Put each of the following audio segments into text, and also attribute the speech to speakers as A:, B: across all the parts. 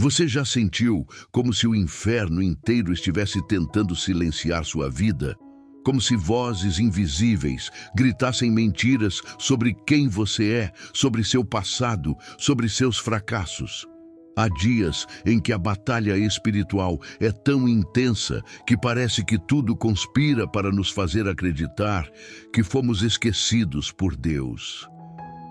A: Você já sentiu como se o inferno inteiro estivesse tentando silenciar sua vida? Como se vozes invisíveis gritassem mentiras sobre quem você é, sobre seu passado, sobre seus fracassos? Há dias em que a batalha espiritual é tão intensa que parece que tudo conspira para nos fazer acreditar que fomos esquecidos por Deus.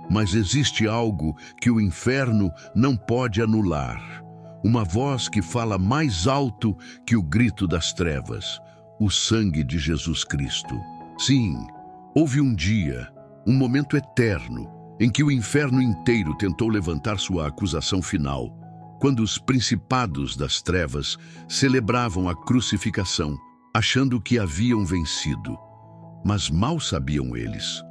A: Mas existe algo que o inferno não pode anular. Uma voz que fala mais alto que o grito das trevas: o sangue de Jesus Cristo. Sim, houve um dia, um momento eterno, em que o inferno inteiro tentou levantar sua acusação final, quando os principados das trevas celebravam a crucificação, achando que haviam vencido. Mas mal sabiam eles.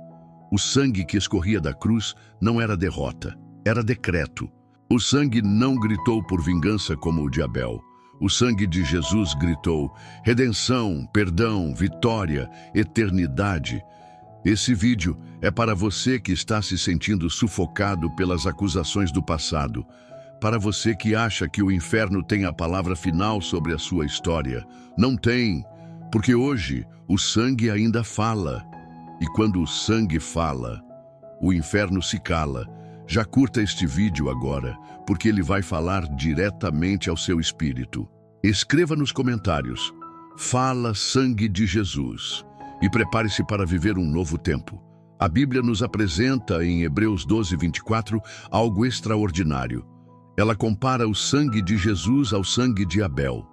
A: O sangue que escorria da cruz não era derrota, era decreto. O sangue não gritou por vingança como o de Abel. O sangue de Jesus gritou redenção, perdão, vitória, eternidade. Esse vídeo é para você que está se sentindo sufocado pelas acusações do passado. Para você que acha que o inferno tem a palavra final sobre a sua história. Não tem, porque hoje o sangue ainda fala. E quando o sangue fala, o inferno se cala. Já curta este vídeo agora, porque ele vai falar diretamente ao seu espírito. Escreva nos comentários: fala sangue de Jesus, e prepare-se para viver um novo tempo. A Bíblia nos apresenta em Hebreus 12:24 algo extraordinário. Ela compara o sangue de Jesus ao sangue de Abel.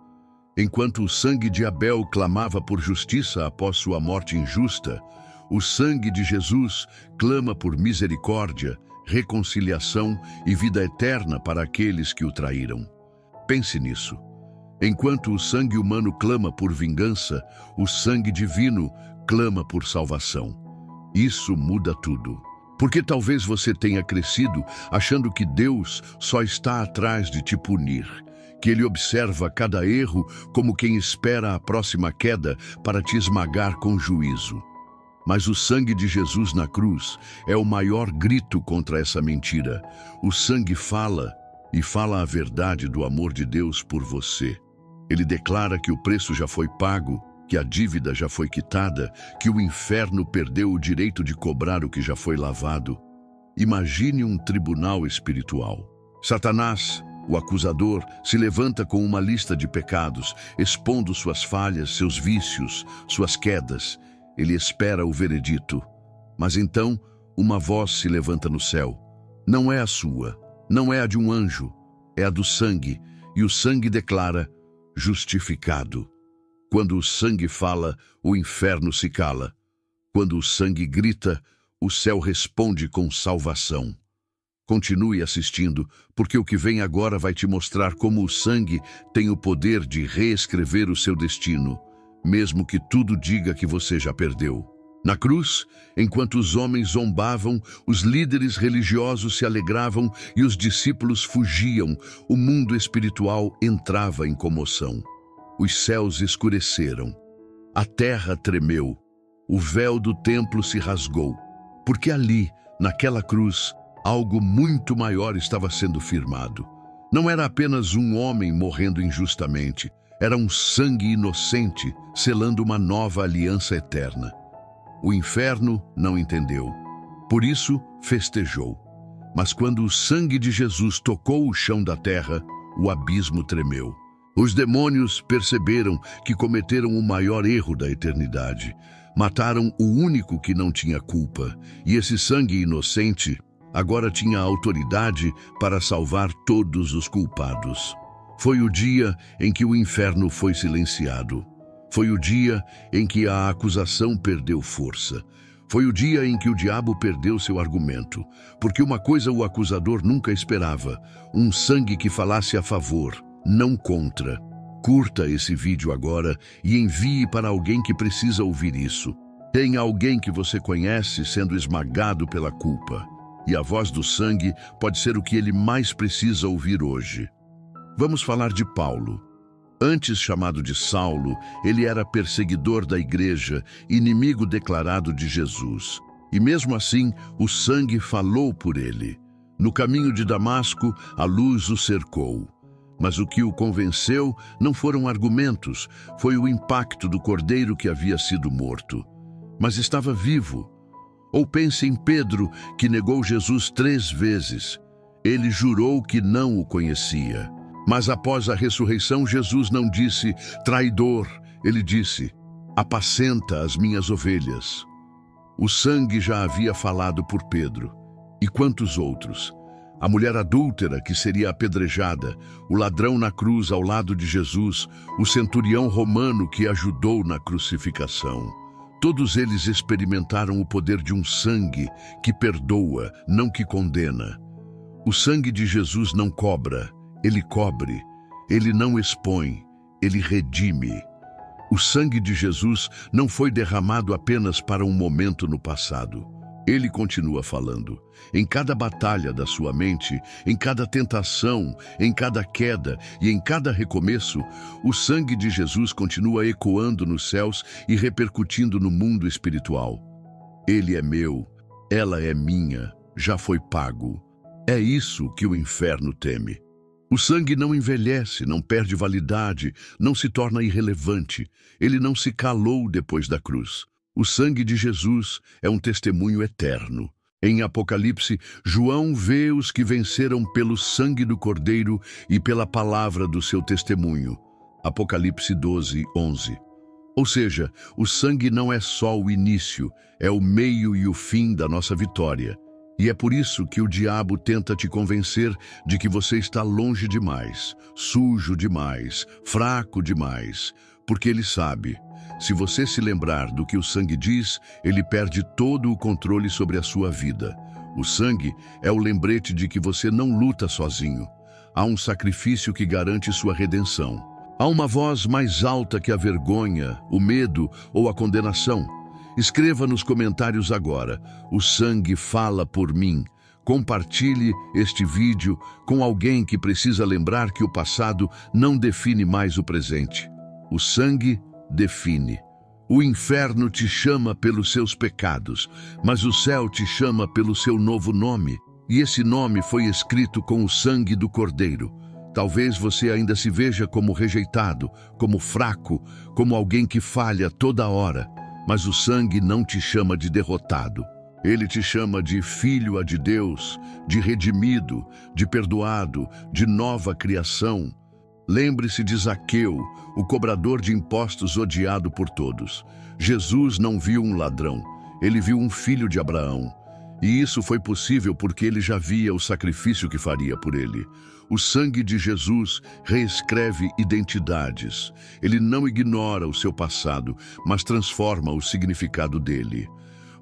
A: Enquanto o sangue de Abel clamava por justiça após sua morte injusta, o sangue de Jesus clama por misericórdia, reconciliação e vida eterna para aqueles que o traíram. Pense nisso. Enquanto o sangue humano clama por vingança, o sangue divino clama por salvação. Isso muda tudo. Porque talvez você tenha crescido achando que Deus só está atrás de te punir, que Ele observa cada erro como quem espera a próxima queda para te esmagar com juízo. Mas o sangue de Jesus na cruz é o maior grito contra essa mentira. O sangue fala, e fala a verdade do amor de Deus por você. Ele declara que o preço já foi pago, que a dívida já foi quitada, que o inferno perdeu o direito de cobrar o que já foi lavado. Imagine um tribunal espiritual. Satanás, o acusador, se levanta com uma lista de pecados, expondo suas falhas, seus vícios, suas quedas. Ele espera o veredito. Mas então, uma voz se levanta no céu. Não é a sua, não é a de um anjo, é a do sangue. E o sangue declara: justificado. Quando o sangue fala, o inferno se cala. Quando o sangue grita, o céu responde com salvação. Continue assistindo, porque o que vem agora vai te mostrar como o sangue tem o poder de reescrever o seu destino, mesmo que tudo diga que você já perdeu. Na cruz, enquanto os homens zombavam, os líderes religiosos se alegravam e os discípulos fugiam, o mundo espiritual entrava em comoção. Os céus escureceram, a terra tremeu, o véu do templo se rasgou, porque ali, naquela cruz, algo muito maior estava sendo firmado. Não era apenas um homem morrendo injustamente, era um sangue inocente selando uma nova aliança eterna. O inferno não entendeu, por isso festejou. Mas quando o sangue de Jesus tocou o chão da terra, o abismo tremeu. Os demônios perceberam que cometeram o maior erro da eternidade. Mataram o único que não tinha culpa, e esse sangue inocente agora tinha autoridade para salvar todos os culpados. Foi o dia em que o inferno foi silenciado. Foi o dia em que a acusação perdeu força. Foi o dia em que o diabo perdeu seu argumento. Porque uma coisa o acusador nunca esperava: um sangue que falasse a favor, não contra. Curta esse vídeo agora e envie para alguém que precisa ouvir isso. Tem alguém que você conhece sendo esmagado pela culpa. E a voz do sangue pode ser o que ele mais precisa ouvir hoje. Vamos falar de Paulo. Antes chamado de Saulo, ele era perseguidor da igreja, inimigo declarado de Jesus. E mesmo assim, o sangue falou por ele. No caminho de Damasco, a luz o cercou. Mas o que o convenceu não foram argumentos, foi o impacto do cordeiro que havia sido morto. Mas estava vivo. Ou pense em Pedro, que negou Jesus 3 vezes. Ele jurou que não o conhecia. Mas após a ressurreição, Jesus não disse, traidor. Ele disse, apacenta as minhas ovelhas. O sangue já havia falado por Pedro. E quantos outros? A mulher adúltera que seria apedrejada, o ladrão na cruz ao lado de Jesus, o centurião romano que ajudou na crucificação. Todos eles experimentaram o poder de um sangue que perdoa, não que condena. O sangue de Jesus não cobra, ele cobre. Ele não expõe, ele redime. O sangue de Jesus não foi derramado apenas para um momento no passado. Ele continua falando. Em cada batalha da sua mente, em cada tentação, em cada queda e em cada recomeço, o sangue de Jesus continua ecoando nos céus e repercutindo no mundo espiritual. Ele é meu, ela é minha, já foi pago. É isso que o inferno teme. O sangue não envelhece, não perde validade, não se torna irrelevante. Ele não se calou depois da cruz. O sangue de Jesus é um testemunho eterno. Em Apocalipse, João vê os que venceram pelo sangue do Cordeiro e pela palavra do seu testemunho. Apocalipse 12, 11. Ou seja, o sangue não é só o início, é o meio e o fim da nossa vitória. E é por isso que o diabo tenta te convencer de que você está longe demais, sujo demais, fraco demais, porque ele sabe. Se você se lembrar do que o sangue diz, ele perde todo o controle sobre a sua vida. O sangue é o lembrete de que você não luta sozinho. Há um sacrifício que garante sua redenção. Há uma voz mais alta que a vergonha, o medo ou a condenação. Escreva nos comentários agora, o sangue fala por mim. Compartilhe este vídeo com alguém que precisa lembrar que o passado não define mais o presente. O sangue define. O inferno te chama pelos seus pecados, mas o céu te chama pelo seu novo nome. E esse nome foi escrito com o sangue do Cordeiro. Talvez você ainda se veja como rejeitado, como fraco, como alguém que falha toda hora. Mas o sangue não te chama de derrotado. Ele te chama de filho de Deus, de redimido, de perdoado, de nova criação. Lembre-se de Zaqueu, o cobrador de impostos odiado por todos. Jesus não viu um ladrão, ele viu um filho de Abraão. E isso foi possível porque ele já via o sacrifício que faria por ele. O sangue de Jesus reescreve identidades. Ele não ignora o seu passado, mas transforma o significado dele.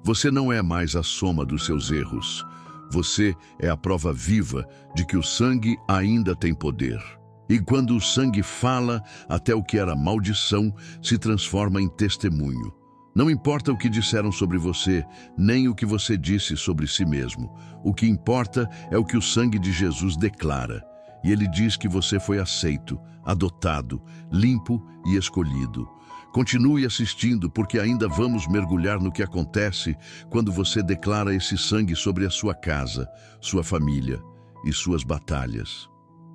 A: Você não é mais a soma dos seus erros. Você é a prova viva de que o sangue ainda tem poder. E quando o sangue fala, até o que era maldição se transforma em testemunho. Não importa o que disseram sobre você, nem o que você disse sobre si mesmo. O que importa é o que o sangue de Jesus declara. E ele diz que você foi aceito, adotado, limpo e escolhido. Continue assistindo, porque ainda vamos mergulhar no que acontece quando você declara esse sangue sobre a sua casa, sua família e suas batalhas.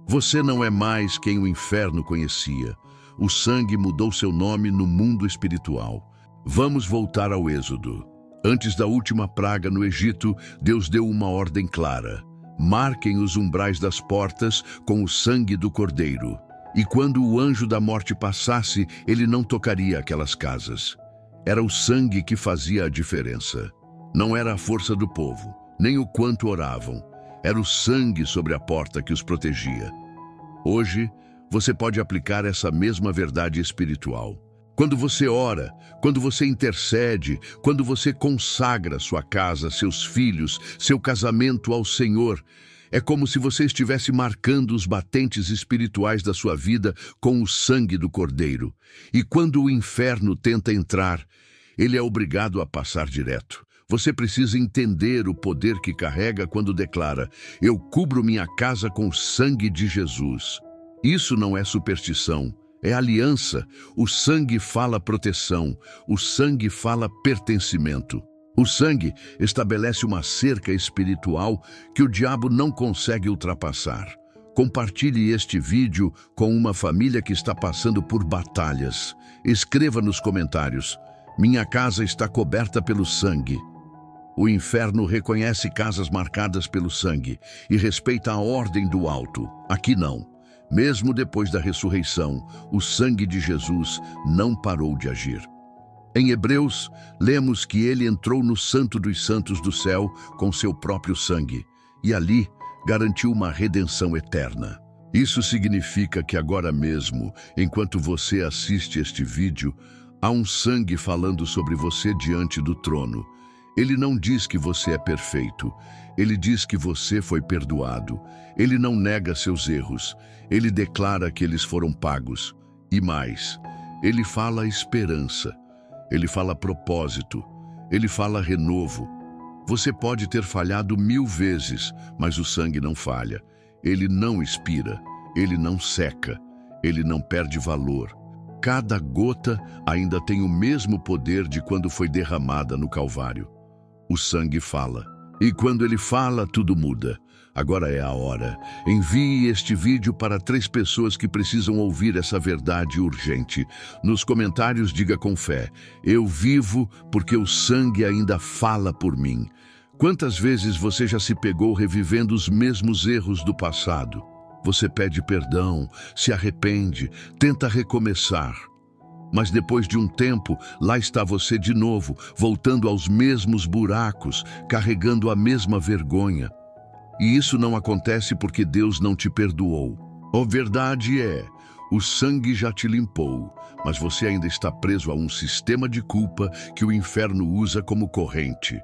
A: Você não é mais quem o inferno conhecia. O sangue mudou seu nome no mundo espiritual. Vamos voltar ao Êxodo. Antes da última praga no Egito, Deus deu uma ordem clara. Marquem os umbrais das portas com o sangue do Cordeiro. E quando o anjo da morte passasse, ele não tocaria aquelas casas. Era o sangue que fazia a diferença. Não era a força do povo, nem o quanto oravam. Era o sangue sobre a porta que os protegia. Hoje, você pode aplicar essa mesma verdade espiritual. Quando você ora, quando você intercede, quando você consagra sua casa, seus filhos, seu casamento ao Senhor, é como se você estivesse marcando os batentes espirituais da sua vida com o sangue do Cordeiro. E quando o inferno tenta entrar, ele é obrigado a passar direto. Você precisa entender o poder que carrega quando declara: eu cubro minha casa com o sangue de Jesus. Isso não é superstição, é aliança. O sangue fala proteção, o sangue fala pertencimento. O sangue estabelece uma cerca espiritual que o diabo não consegue ultrapassar. Compartilhe este vídeo com uma família que está passando por batalhas. Escreva nos comentários: minha casa está coberta pelo sangue. O inferno reconhece casas marcadas pelo sangue e respeita a ordem do alto. Aqui não. Mesmo depois da ressurreição, o sangue de Jesus não parou de agir. Em Hebreus, lemos que ele entrou no Santo dos Santos do céu com seu próprio sangue e ali garantiu uma redenção eterna. Isso significa que agora mesmo, enquanto você assiste este vídeo, há um sangue falando sobre você diante do trono. Ele não diz que você é perfeito. Ele diz que você foi perdoado. Ele não nega seus erros. Ele declara que eles foram pagos. E mais, ele fala esperança. Ele fala propósito. Ele fala renovo. Você pode ter falhado 1000 vezes, mas o sangue não falha. Ele não expira. Ele não seca. Ele não perde valor. Cada gota ainda tem o mesmo poder de quando foi derramada no Calvário. O sangue fala. E quando ele fala, tudo muda. Agora é a hora. Envie este vídeo para 3 pessoas que precisam ouvir essa verdade urgente. Nos comentários diga com fé: eu vivo porque o sangue ainda fala por mim. Quantas vezes você já se pegou revivendo os mesmos erros do passado? Você pede perdão, se arrepende, tenta recomeçar. Mas depois de um tempo, lá está você de novo, voltando aos mesmos buracos, carregando a mesma vergonha. E isso não acontece porque Deus não te perdoou. A verdade é, o sangue já te limpou, mas você ainda está preso a um sistema de culpa que o inferno usa como corrente.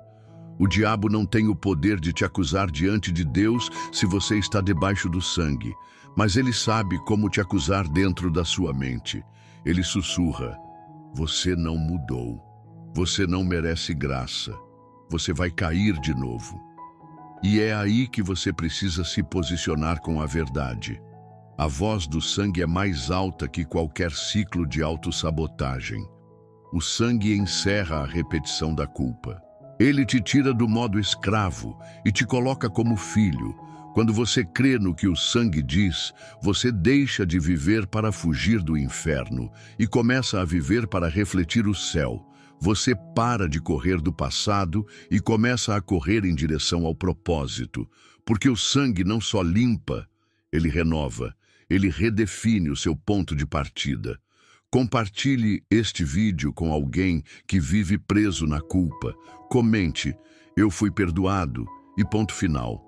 A: O diabo não tem o poder de te acusar diante de Deus se você está debaixo do sangue, mas ele sabe como te acusar dentro da sua mente. Ele sussurra: você não mudou. Você não merece graça. Você vai cair de novo. E é aí que você precisa se posicionar com a verdade. A voz do sangue é mais alta que qualquer ciclo de autossabotagem. O sangue encerra a repetição da culpa. Ele te tira do modo escravo e te coloca como filho. Quando você crê no que o sangue diz, você deixa de viver para fugir do inferno e começa a viver para refletir o céu. Você para de correr do passado e começa a correr em direção ao propósito, porque o sangue não só limpa, ele renova, ele redefine o seu ponto de partida. Compartilhe este vídeo com alguém que vive preso na culpa. Comente: eu fui perdoado, e ponto final.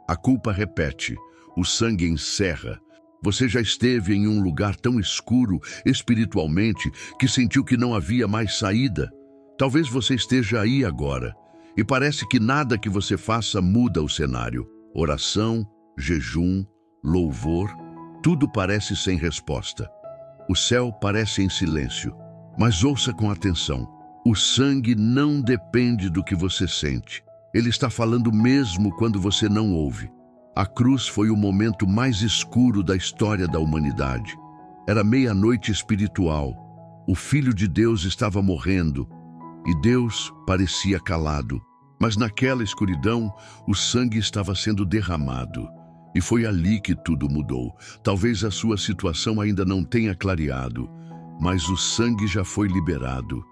A: A culpa repete, o sangue encerra. Você já esteve em um lugar tão escuro espiritualmente que sentiu que não havia mais saída. Talvez você esteja aí agora e parece que nada que você faça muda o cenário. Oração, jejum, louvor, tudo parece sem resposta. O céu parece em silêncio, mas ouça com atenção. O sangue não depende do que você sente. Ele está falando mesmo quando você não ouve. A cruz foi o momento mais escuro da história da humanidade. Era meia-noite espiritual. O Filho de Deus estava morrendo e Deus parecia calado. Mas naquela escuridão, o sangue estava sendo derramado. E foi ali que tudo mudou. Talvez a sua situação ainda não tenha clareado, mas o sangue já foi liberado.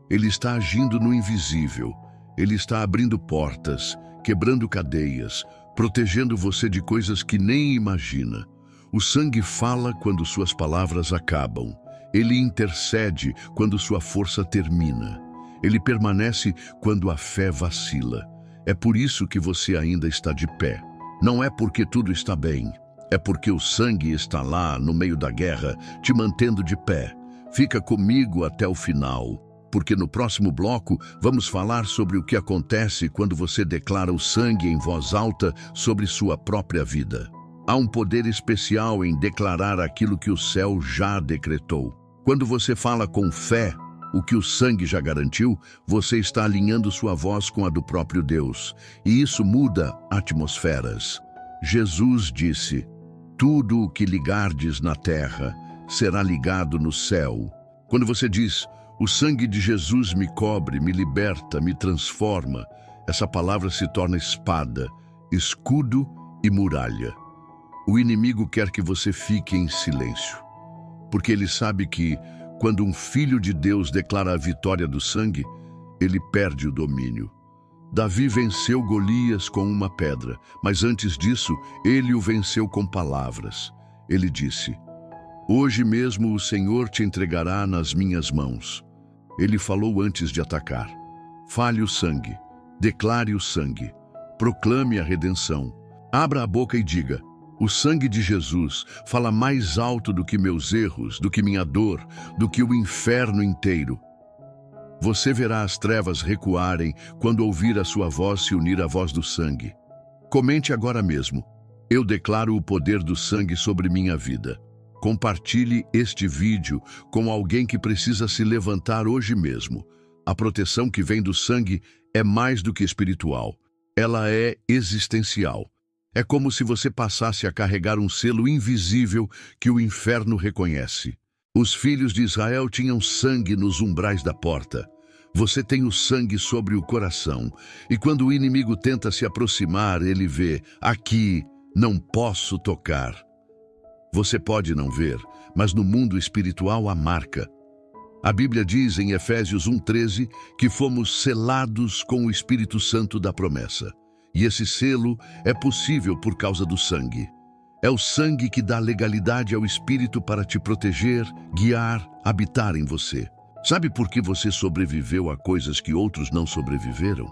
A: Ele está agindo no invisível. Ele está abrindo portas, quebrando cadeias, protegendo você de coisas que nem imagina. O sangue fala quando suas palavras acabam. Ele intercede quando sua força termina. Ele permanece quando a fé vacila. É por isso que você ainda está de pé. Não é porque tudo está bem. É porque o sangue está lá no meio da guerra, te mantendo de pé. Fica comigo até o final, porque no próximo bloco vamos falar sobre o que acontece quando você declara o sangue em voz alta sobre sua própria vida. Há um poder especial em declarar aquilo que o céu já decretou. Quando você fala com fé o que o sangue já garantiu, você está alinhando sua voz com a do próprio Deus, e isso muda atmosferas. Jesus disse: tudo o que ligardes na terra será ligado no céu. Quando você diz: o sangue de Jesus me cobre, me liberta, me transforma, essa palavra se torna espada, escudo e muralha. O inimigo quer que você fique em silêncio, porque ele sabe que, quando um filho de Deus declara a vitória do sangue, ele perde o domínio. Davi venceu Golias com uma pedra, mas antes disso, ele o venceu com palavras. Ele disse: "Hoje mesmo o Senhor te entregará nas minhas mãos." Ele falou antes de atacar. Fale o sangue, declare o sangue, proclame a redenção. Abra a boca e diga: "O sangue de Jesus fala mais alto do que meus erros, do que minha dor, do que o inferno inteiro." Você verá as trevas recuarem quando ouvir a sua voz se unir à voz do sangue. Comente agora mesmo: "Eu declaro o poder do sangue sobre minha vida." Compartilhe este vídeo com alguém que precisa se levantar hoje mesmo. A proteção que vem do sangue é mais do que espiritual. Ela é existencial. É como se você passasse a carregar um selo invisível que o inferno reconhece. Os filhos de Israel tinham sangue nos umbrais da porta. Você tem o sangue sobre o coração. E quando o inimigo tenta se aproximar, ele vê: "Aqui não posso tocar." Você pode não ver, mas no mundo espiritual há marca. A Bíblia diz em Efésios 1:13 que fomos selados com o Espírito Santo da promessa. E esse selo é possível por causa do sangue. É o sangue que dá legalidade ao Espírito para te proteger, guiar, habitar em você. Sabe por que você sobreviveu a coisas que outros não sobreviveram?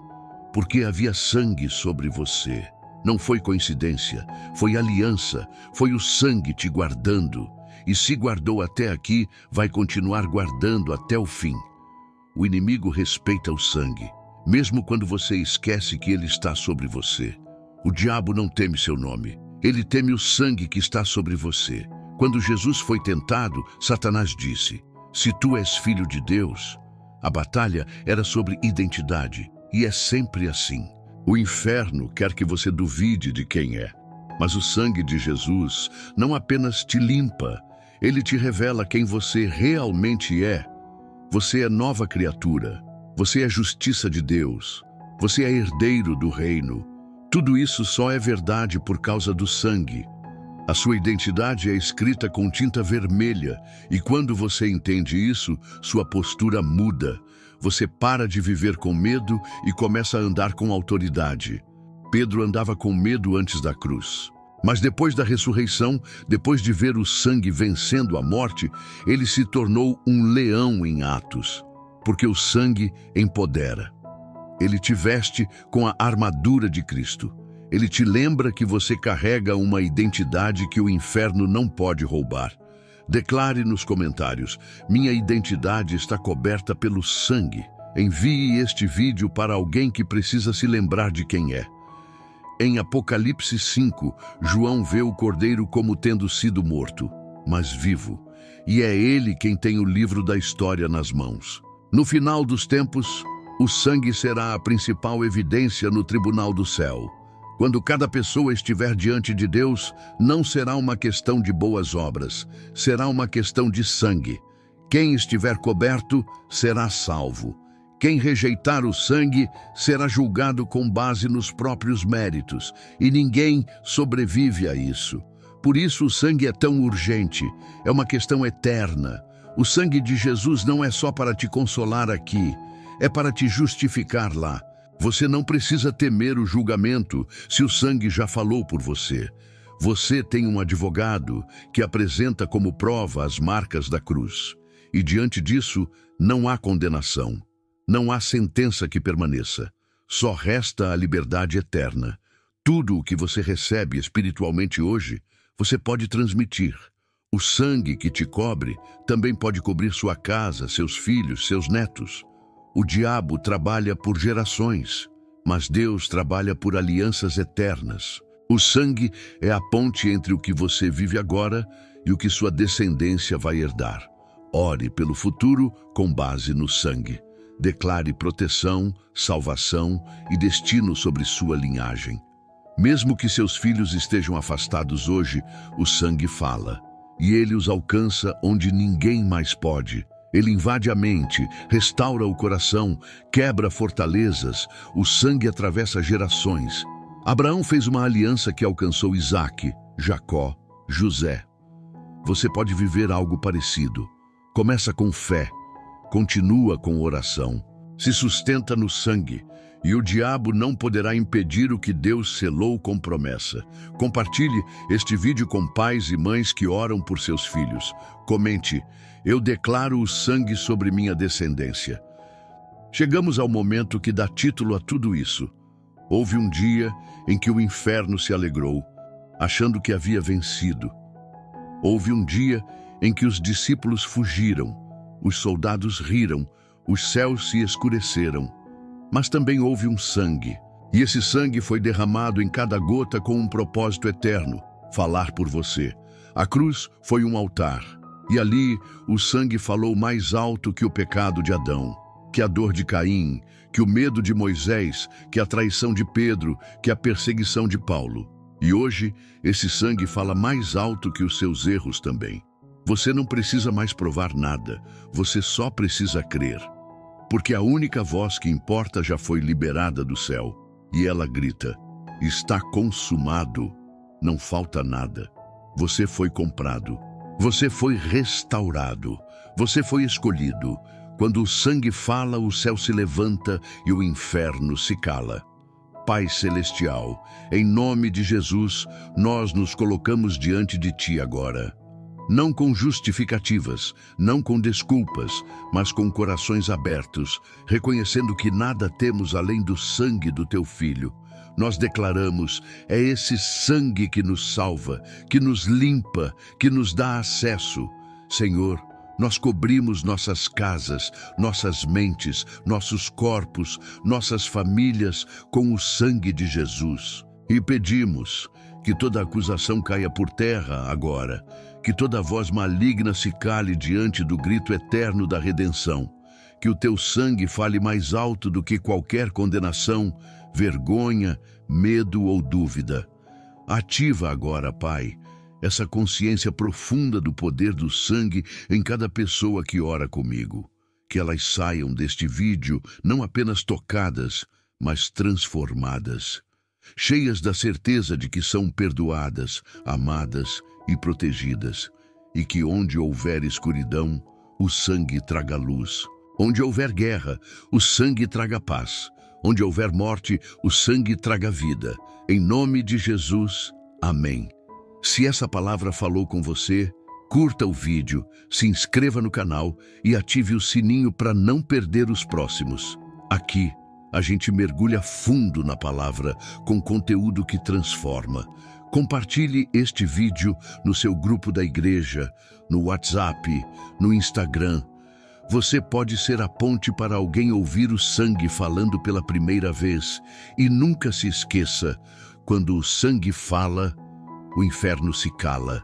A: Porque havia sangue sobre você. Não foi coincidência, foi aliança, foi o sangue te guardando. E se guardou até aqui, vai continuar guardando até o fim. O inimigo respeita o sangue, mesmo quando você esquece que ele está sobre você. O diabo não teme seu nome, ele teme o sangue que está sobre você. Quando Jesus foi tentado, Satanás disse: "Se tu és filho de Deus." A batalha era sobre identidade, e é sempre assim. O inferno quer que você duvide de quem é. Mas o sangue de Jesus não apenas te limpa, ele te revela quem você realmente é. Você é nova criatura. Você é justiça de Deus. Você é herdeiro do reino. Tudo isso só é verdade por causa do sangue. A sua identidade é escrita com tinta vermelha, e quando você entende isso, sua postura muda. Você para de viver com medo e começa a andar com autoridade. Pedro andava com medo antes da cruz. Mas depois da ressurreição, depois de ver o sangue vencendo a morte, ele se tornou um leão em Atos, porque o sangue empodera. Ele te veste com a armadura de Cristo. Ele te lembra que você carrega uma identidade que o inferno não pode roubar. Declare nos comentários: "Minha identidade está coberta pelo sangue." Envie este vídeo para alguém que precisa se lembrar de quem é. Em Apocalipse 5, João vê o Cordeiro como tendo sido morto, mas vivo. E é ele quem tem o livro da história nas mãos. No final dos tempos, o sangue será a principal evidência no tribunal do céu. Quando cada pessoa estiver diante de Deus, não será uma questão de boas obras, será uma questão de sangue. Quem estiver coberto será salvo. Quem rejeitar o sangue será julgado com base nos próprios méritos, e ninguém sobrevive a isso. Por isso o sangue é tão urgente, é uma questão eterna. O sangue de Jesus não é só para te consolar aqui, é para te justificar lá. Você não precisa temer o julgamento se o sangue já falou por você. Você tem um advogado que apresenta como prova as marcas da cruz. E diante disso, não há condenação. Não há sentença que permaneça. Só resta a liberdade eterna. Tudo o que você recebe espiritualmente hoje, você pode transmitir. O sangue que te cobre também pode cobrir sua casa, seus filhos, seus netos. O diabo trabalha por gerações, mas Deus trabalha por alianças eternas. O sangue é a ponte entre o que você vive agora e o que sua descendência vai herdar. Ore pelo futuro com base no sangue. Declare proteção, salvação e destino sobre sua linhagem. Mesmo que seus filhos estejam afastados hoje, o sangue fala, e ele os alcança onde ninguém mais pode. Ele invade a mente, restaura o coração, quebra fortalezas, o sangue atravessa gerações. Abraão fez uma aliança que alcançou Isaque, Jacó, José. Você pode viver algo parecido. Começa com fé, continua com oração, se sustenta no sangue, e o diabo não poderá impedir o que Deus selou com promessa. Compartilhe este vídeo com pais e mães que oram por seus filhos. Comente: eu declaro o sangue sobre minha descendência. Chegamos ao momento que dá título a tudo isso. Houve um dia em que o inferno se alegrou, achando que havia vencido. Houve um dia em que os discípulos fugiram, os soldados riram, os céus se escureceram. Mas também houve um sangue, e esse sangue foi derramado em cada gota com um propósito eterno: falar por você. A cruz foi um altar, e ali o sangue falou mais alto que o pecado de Adão, que a dor de Caim, que o medo de Moisés, que a traição de Pedro, que a perseguição de Paulo. E hoje, esse sangue fala mais alto que os seus erros também. Você não precisa mais provar nada, você só precisa crer. Porque a única voz que importa já foi liberada do céu, e ela grita: está consumado, não falta nada. Você foi comprado, você foi restaurado, você foi escolhido. Quando o sangue fala, o céu se levanta e o inferno se cala. Pai Celestial, em nome de Jesus, nós nos colocamos diante de Ti agora. Não com justificativas, não com desculpas, mas com corações abertos, reconhecendo que nada temos além do sangue do Teu Filho. Nós declaramos: é esse sangue que nos salva, que nos limpa, que nos dá acesso. Senhor, nós cobrimos nossas casas, nossas mentes, nossos corpos, nossas famílias com o sangue de Jesus. E pedimos que toda acusação caia por terra agora, que toda voz maligna se cale diante do grito eterno da redenção, que o Teu sangue fale mais alto do que qualquer condenação, vergonha, medo ou dúvida. Ativa agora, Pai, essa consciência profunda do poder do sangue em cada pessoa que ora comigo. Que elas saiam deste vídeo não apenas tocadas, mas transformadas, cheias da certeza de que são perdoadas, amadas e protegidas, e que onde houver escuridão, o sangue traga luz. Onde houver guerra, o sangue traga paz. Onde houver morte, o sangue traga vida. Em nome de Jesus, amém. Se essa palavra falou com você, curta o vídeo, se inscreva no canal e ative o sininho para não perder os próximos. Aqui, a gente mergulha fundo na palavra, com conteúdo que transforma. Compartilhe este vídeo no seu grupo da igreja, no WhatsApp, no Instagram. Você pode ser a ponte para alguém ouvir o sangue falando pela primeira vez. E nunca se esqueça, quando o sangue fala, o inferno se cala.